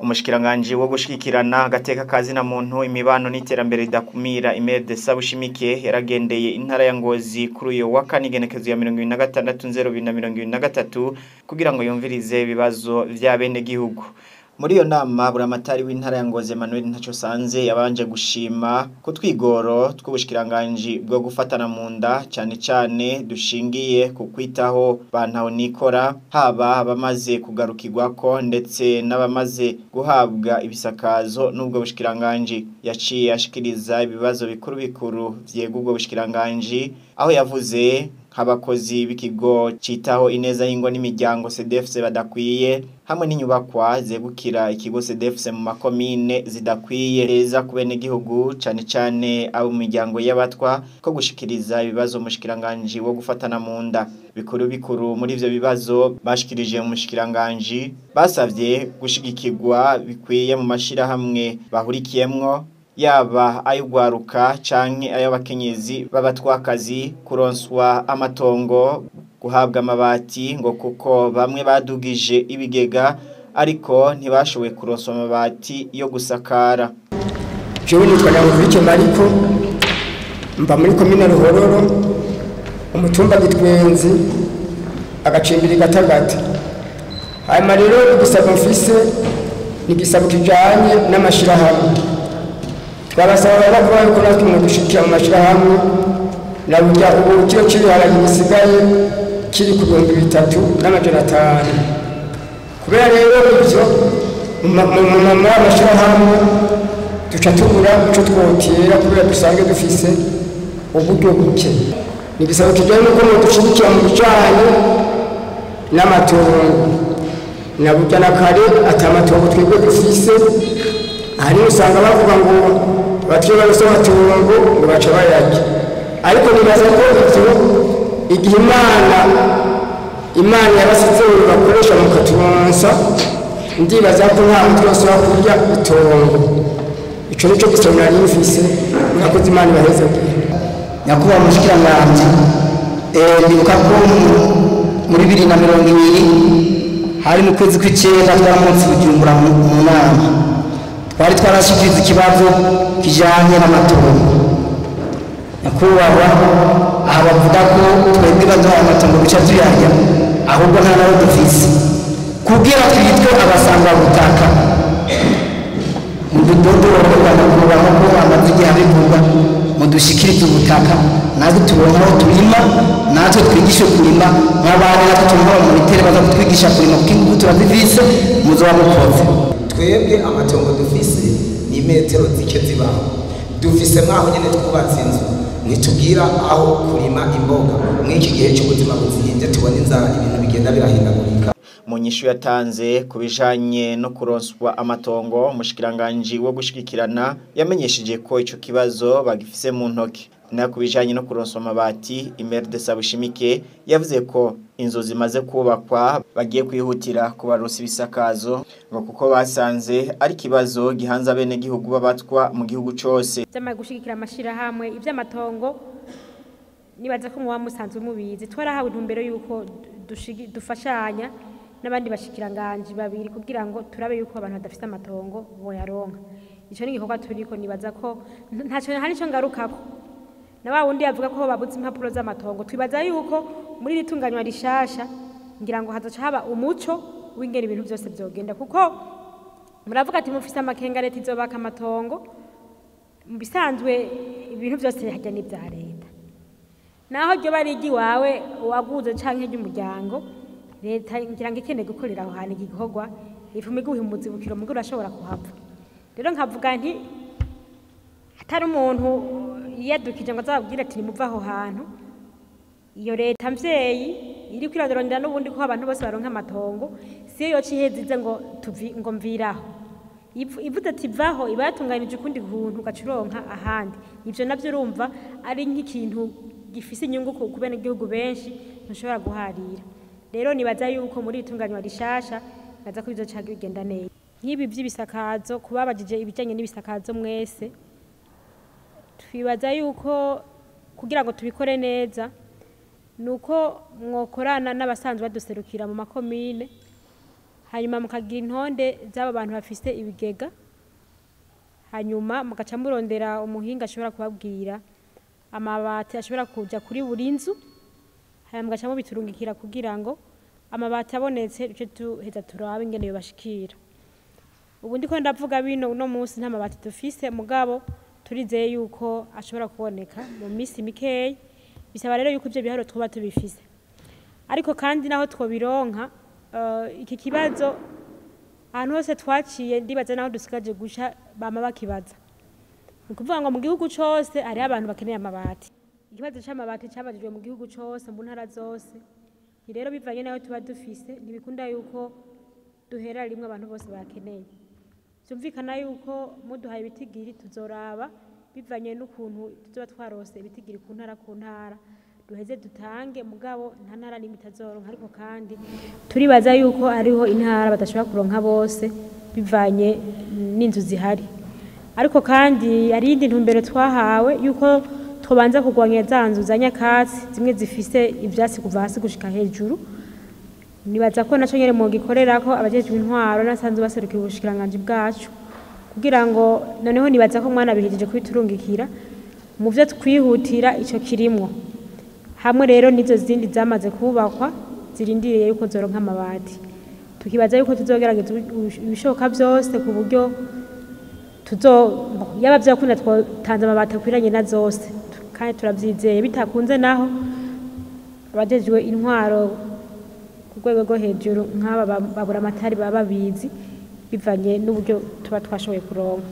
Umushikiranganje wo gushikirana agateka kazi na muntu imibano n'iterambere ridakumira Imelda Sabushimike yaragendeye intara ya Ngozi kuri uyo wa kane igenekezo ya 26/02/2023 kugira ngo yumvirize ibibazo vya bene gihugu. Muri iyo nama buramatari w'intara ya Ngozi Emmanuel Ntacosanze yabanje gushima ko twigoro tw'ubushikiranganje bwo gufatana mu nda cyane dushingiye ku kwitaho bantaho nikora haba abamaze kugarukirwako ndetse n'abamaze guhabwa ibisakazo n'ubwo bushikiranganje yaciye ashikiriza ibibazo bikuru vyegubwo bushikiranganje aho yavuze abakozi b'ikigo citaho ineza y'ingo n'imiryango CDFC badakwiye hamwe n'inyubakwa zegukira ikigo CDFC mu makomine zidakwiye reza kubene gihugu cyane abo mu miryango y'abatwa ko gushikiriza ibibazo mushikiranganje wo gufatana mu nda bikuru muri ivyo bibazo bashikirije mu mushikiranganje basavye gushigikirwa bikwiye mu mashira hamwe bahurikiyemwo yaba ayugwaruka canke ayabakenyezi babatwakazi kuronswa amatongo guhabwa amabati ngo kuko bamwe badugije ibigega ariko ntibashoboye kuronswa amabati yo gusakara. Jewe nitwa Nyamuvike Mariko mba muri komine Ruhororo umutumba Gitwenzi agacimbiri Gatagata. Hanyuma rero igisabo mfise ni igisabo kijanye n'amashirahamwe. Twabasaba bavuga yuko natwe mu gushikira mu mashirahamwe na burya ubu kiro cy'ibiharage gisigaye kiri ku 3,500 kubera rero ivyo mu mashirahamwe duca tubura ico twotera kubera dusange dufise uburyo buke. Ni gisaba kijanye nuko mu dushikira mu bijanye n'amatongo na burya na kare atamatongo twebwe dufise hari usanga bavuga ngo batiye basoma tungo ngo baca bayaki ariko nibaza ko ivyo igihe Imana yabasize bakoresha mu katuronsa ndibaza ko nta mutwe wose wakurya itongo ico nico gisomera n'ifise nakoze Imana baheza nyakuba mushikiranganje ndibuka ko muri 2020 hari mu kwezi kw'icenda twaramutse Bujumbura mu nama twari twarashikiriza ikibazo kijanye n'amatongo nyakubahwa aha bavuga ko twebwe baduha amatongo bica tuyarya ahubwo nta nawe dufise kugira twitwe abasanga butaka mu dudodoro nyakubahwa ko amaze igihe abivuga mu dushikiriza ubutaka natwe tubona aho turima natwe twigishe kurima nk'abana natwe tumva mu mitere baza kutwigisha kurima kuko ingufu turazifise muzoba mukoze. Twebwe amatongo dufise ni metero zike zibaho dufise mwaho nyene twubatse inzu nitubwira aho kurima imboga mw'iki gihe cy'ubuzima buzihinje tubona inzara ibintu bigenda birahindagurika. Mu nyishu yatanze kubijanye no kuronswa amatongo umushikiranganje wo gushikirana yamenyesheje ko ico kibazo bagifise mu ntoke na kubijanye no kuronswa amabati Imelda Sabushimike yavuze ko inzu zimaze kubakwa bagiye kwihutira kubaronsa ibisakazo ngo kuko basanze ari kibazo gihanza bene gihugu babatwa mu gihugu cyose. Byamaye gushigikira amashira hamwe ivy'amatongo nibaza ko muwa musanzwe mubizi twarahawe intumbero yuko dufashanya n'abandi bashikiranganje babiri kugira ngo turabe yuko abantu badafite amatongo boyaronka. Ico ni gikorwa turiko nibaza ko ntaco hari cyo ngarukako na wa wundi yavuga ko babuze impapuro z'amatongo twibaza yuko muri ritunganywa rishasha ngira ngo hazoca haba umuco w'ingene ibintu byose byogenda kuko muravuga ati mufise amakenga leta izobaka amatongo bisanzwe ibintu byose hajya n'ibya leta naho ryo barigi wawe waguze canke ry'umuryango leta ngira ngo ikene gukorera aho hane igikorwa ifume guhimbuza ubukiro mugo urashobora kuhava. Rero nkavuga nti hatari umuntu yadukije ngo azababwira ati nimuva aho hantu iyo leta mvyeyi iri kwirondera n'ubundi ko abantu bose baronka amatongo siyo yo cihezize ngo ngo mviraho ivuze ati vaho ibatunganije ukundi kuntu gacuronka ahandi ivyo navyo urumva ari nk'ikintu gifise inyungu ku bene gihugu benshi ntushobora guharira. Rero nibaza yuko muri itunganywa rishasha baza ko bizoca bigenda neza nk'ibi by'ibisakazo kubabajije ibijanye n'ibisakazo mwese twibaza yuko kugira ngo tubikore neza nuko mwokorana n'abasanzwe baduserukira mu makomine hanyuma mukagira intonde z'abo bantu bafise ibigega, hanyuma mugaca murondera umuhinga ashobora kubabwira amabati ashobora kuja kuri buri nzu, hanyuma mugaca mubiturungikira kugira ngo amabati abonetse duce tuheza turabe ingene yobashikira. Ubu ndiko ndavuga bino uno munsi nta mabati dufise, mugabo turizeye yuko ashobora kuboneka mu misi mikeyi. Bisaba rero yuko ivyo biharo twoba tubifise, ariko kandi naho twobironka iki kibazo ahantu hose twaciye ndibaza naho dusigaje gusha bama bakibaza. Ni kuvuga ngo mu gihugu cose hari abantu bakeneye amabati. Ikibazo c'amabati cabajijwe mu gihugu cose mu ntara zose. Rero bivanye naho tuba dufise ntibikunda yuko duhera rimwe abantu bose bakeneye. Byumvikana yuko muduhaye ibitigiri tuzoraba bivanye n'ukuntu tuzoba twarose ibitigiri ku ntara duheze dutange, mugabo nta ntara n'imwe itazoronka, ariko kandi turibaza yuko ariho intara badashobora kuronka bose bivanye n'inzu zihari. Ariko kandi ari indi ntumbero twahawe yuko twobanza kugwanya za nzu za nyakatsi zimwe zifise ivyatsi kuva hasi gushika hejuru. Nibaza ko naco nyene mu gikorerako abajejwe intwaro nasanzwe baserukiye ubushikiranganji bwacu, kugira ngo noneho nibaza ko mwana bihejeje kubiturungikira mu vyo twihutira ico kirimwo. Hamwe rero nizo zindi zamaze kubakwa zirindiriye yuko zoronka amabati. Tukibaza yuko tuzogerageza ibishoboka byose ku buryo yaba vyakunda twotanze amabati akwiranye na zose, kandi turavyizeye. Bitakunze naho abajejwe intwaro ku rwego rwo hejuru nk'aba babura amatari baba babizi bivanye n'uburyo tuba twashoboye kuronka.